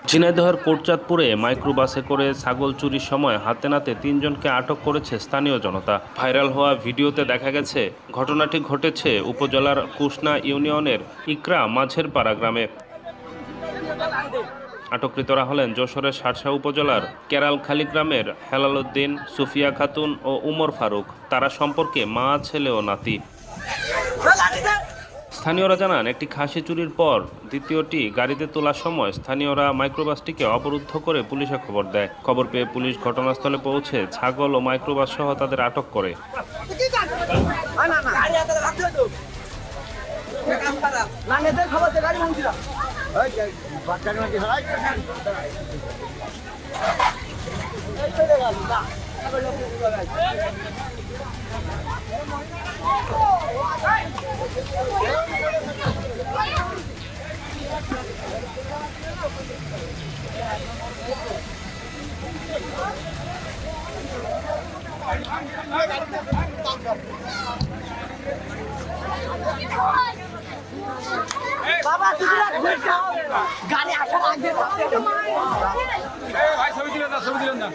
ঝিনাইদহের কোটচাঁদপুরে মাইক্রোবাসে করে ছাগল চুরির সময় হাতে নাতে ৩ জনকে আটক করেছে স্থানীয় জনতা। ভাইরাল হওয়া ভিডিওতে দেখা গেছে ঘটনাটি ঘটেছে উপজেলার কুশনা ইউনিয়নের ইকরা মাঝের পাড়া গ্রামে। আটককৃতরা হলেন যশোরের শার্শা উপজেলার কেরালখালী গ্রামের হেলাল উদ্দিন, সুফিয়া খাতুন ও উমর ফারুক। তারা সম্পর্কে মা, ছেলে ও নাতি। স্থানীয়রা জানান, একটি খাসি চুরির পর দ্বিতীয়টি গাড়িতে তোলার সময় স্থানীয়রা মাইক্রোবাসটিকে অবরুদ্ধ করে পুলিশে খবর দেয়। খবর পেয়ে পুলিশ ঘটনাস্থলে পৌঁছে ছাগল ও মাইক্রোবাস সহ তাদের আটক করে। গাড়ি আসার আগে ভাই ছবি দিলেন না